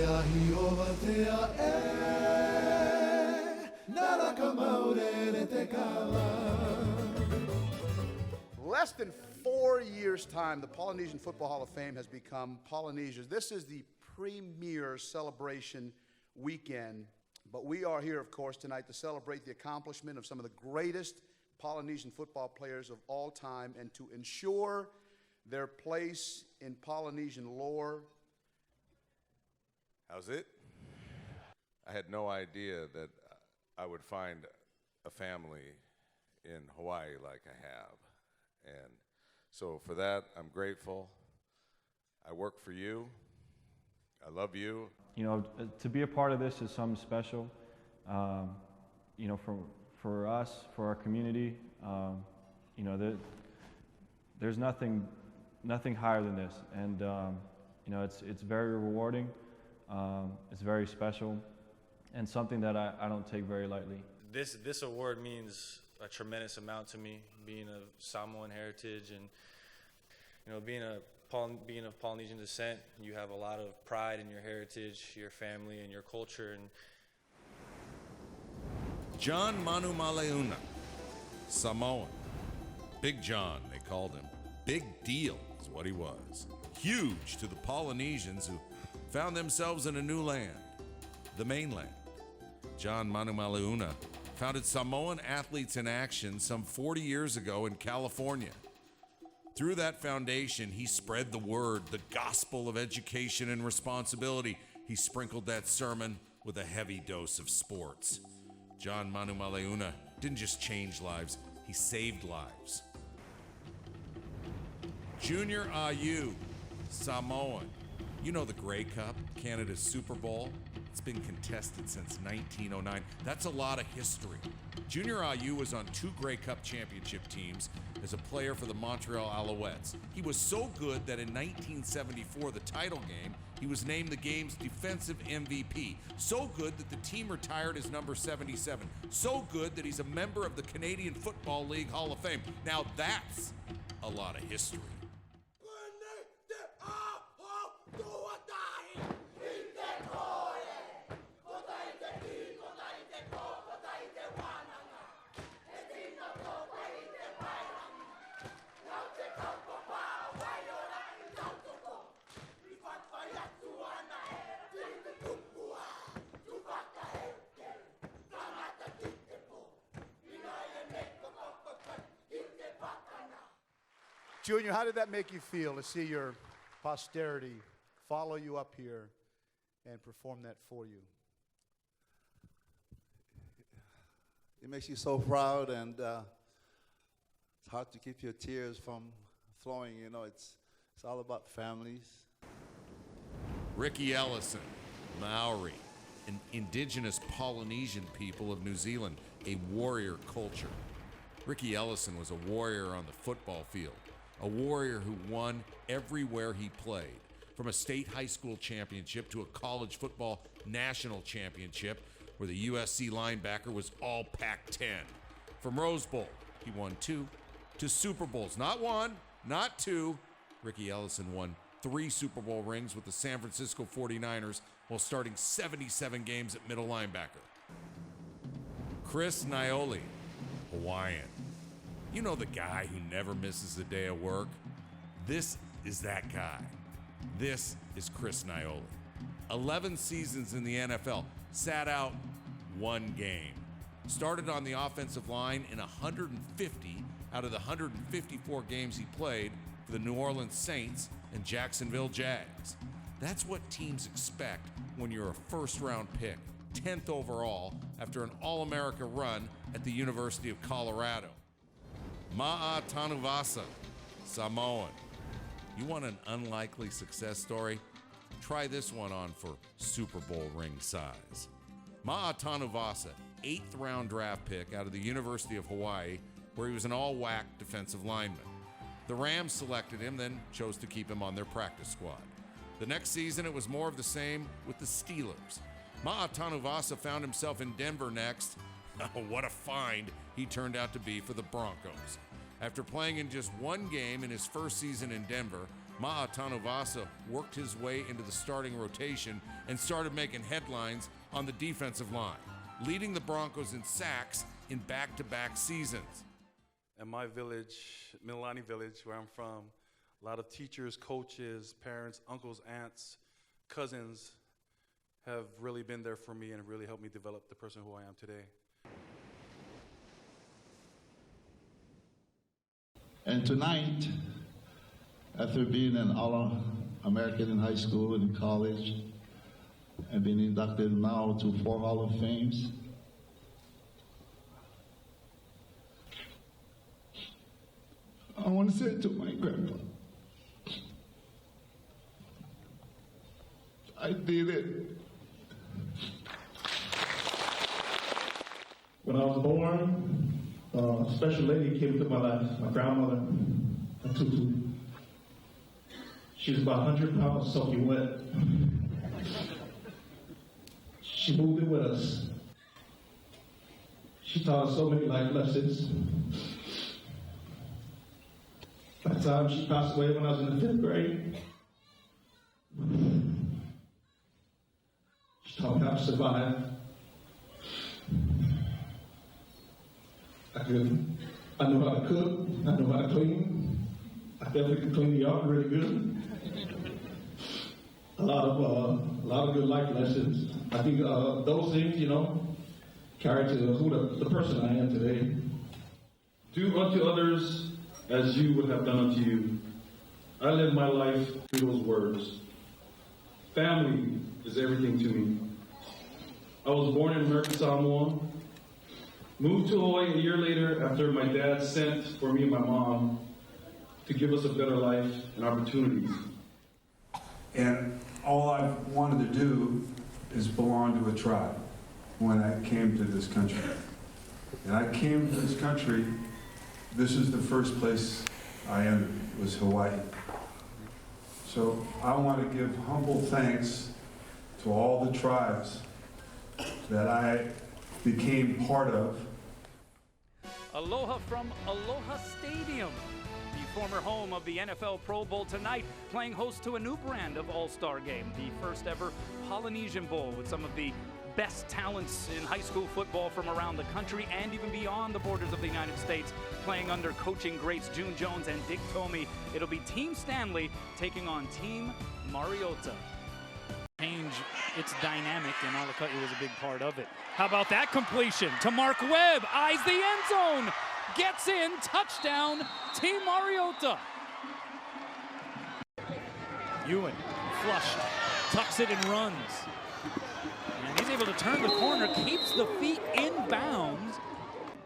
Less than 4 years' time, the Polynesian Football Hall of Fame has become Polynesia's. This is the premier celebration weekend, but we are here, of course, tonight to celebrate the accomplishment of some of the greatest Polynesian football players of all time and to ensure their place in Polynesian lore. How's it? I had no idea that I would find a family in Hawaii like I have. And so for that, I'm grateful. I work for you. I love you. You know, to be a part of this is something special. You know, for us, for our community, you know, there's nothing higher than this. And, you know, it's very rewarding. It's very special and something that I don't take very lightly. This award means a tremendous amount to me, being of Samoan heritage and, you know, being of Polynesian descent. You have a lot of pride in your heritage, your family, and your culture. And John Manu Maluna, Samoan. Big John, they called him. Big deal is what he was. Huge to the Polynesians who found themselves in a new land, the mainland. John Manu Maluna founded Samoan Athletes in Action some 40 years ago in California. Through that foundation, he spread the word, the gospel of education and responsibility. He sprinkled that sermon with a heavy dose of sports. John Manu Maluna didn't just change lives, he saved lives. Junior Ayu, Samoan. You know the Grey Cup, Canada's Super Bowl? It's been contested since 1909. That's a lot of history. Junior Ayu was on 2 Grey Cup championship teams as a player for the Montreal Alouettes. He was so good that in 1974, the title game, he was named the game's defensive MVP. So good that the team retired his number 77. So good that he's a member of the Canadian Football League Hall of Fame. Now that's a lot of history. Junior, how did that make you feel to see your posterity follow you up here and perform that for you? It makes you so proud, and it's hard to keep your tears from flowing. You know, it's all about families. Rickey Ellison, Maori, an indigenous Polynesian people of New Zealand, a warrior culture. Rickey Ellison was a warrior on the football field, a warrior who won everywhere he played, from a state high school championship to a college football national championship where the USC linebacker was all Pac-10. From Rose Bowl, he won 2, to Super Bowls, not 1, not 2. Rickey Ellison won 3 Super Bowl rings with the San Francisco 49ers while starting 77 games at middle linebacker. Chris Nioh, Hawaiian. You know the guy who never misses a day of work? This is that guy. This is Chris Nioh. 11 seasons in the NFL, sat out 1 game. Started on the offensive line in 150 out of the 154 games he played for the New Orleans Saints and Jacksonville Jags. That's what teams expect when you're a first-round pick, 10th overall, after an All-America run at the University of Colorado. MaToon Vassa, Samoan. You want an unlikely success story? Try this one on for Super Bowl ring size. MaToon Vassa, 8th round draft pick out of the University of Hawaii, where he was an all-WAC defensive lineman. The Rams selected him, then chose to keep him on their practice squad. The next season, it was more of the same with the Steelers. MaToon Vassa found himself in Denver next. Oh, what a find he turned out to be for the Broncos. After playing in just one game in his first season in Denver, MaToon Vassa worked his way into the starting rotation and started making headlines on the defensive line, leading the Broncos in sacks in back-to-back seasons. In my village, Mililani village, where I'm from, a lot of teachers, coaches, parents, uncles, aunts, cousins have really been there for me and really helped me develop the person who I am today. And tonight, after being an All-American in high school and in college, and being inducted now to 4 Hall of Fames, I want to say to my grandpa, I did it. When I was born, a special lady came into my life, my grandmother, Tutu. She was about 100 pounds soaking wet. She moved in with us. She taught us so many life lessons. By the time she passed away when I was in the 5th grade, she taught me how to survive. I know how to cook, I know how to clean. I definitely can clean the yard really good. A lot of good life lessons. I think those things, carry to who the person I am today. Do unto others as you would have done unto you. I live my life through those words. Family is everything to me. I was born in American Samoa, moved to Hawaii a year later after my dad sent for me and my mom to give us a better life and opportunities. And all I wanted to do is belong to a tribe when I came to this country. And I came to this country, this is the first place I entered, was Hawaii. So I want to give humble thanks to all the tribes that I became part of. Aloha from Aloha Stadium, the former home of the NFL Pro Bowl, tonight playing host to a new brand of all-star game, the first ever Polynesian Bowl, with some of the best talents in high school football from around the country and even beyond the borders of the United States, playing under coaching greats June Jones and Dick Tomey. It'll be Team Stanley taking on Team Mariota. Change its dynamic, and Alaka'u was a big part of it. How about that completion to Mark Webb? Eyes the end zone, gets in, touchdown, Team Mariota. Ewan, flushed, tucks it and runs. And he's able to turn the corner, keeps the feet in bounds.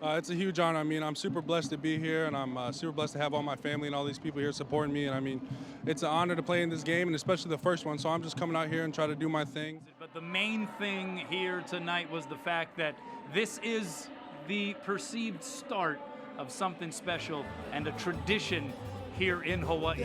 It's a huge honor. I mean, I'm super blessed to be here, and I'm super blessed to have all my family and all these people here supporting me. And I mean, it's an honor to play in this game, and especially the first one. So I'm just coming out here and try to do my thing. But the main thing here tonight was the fact that this is the perceived start of something special and a tradition here in Hawaii.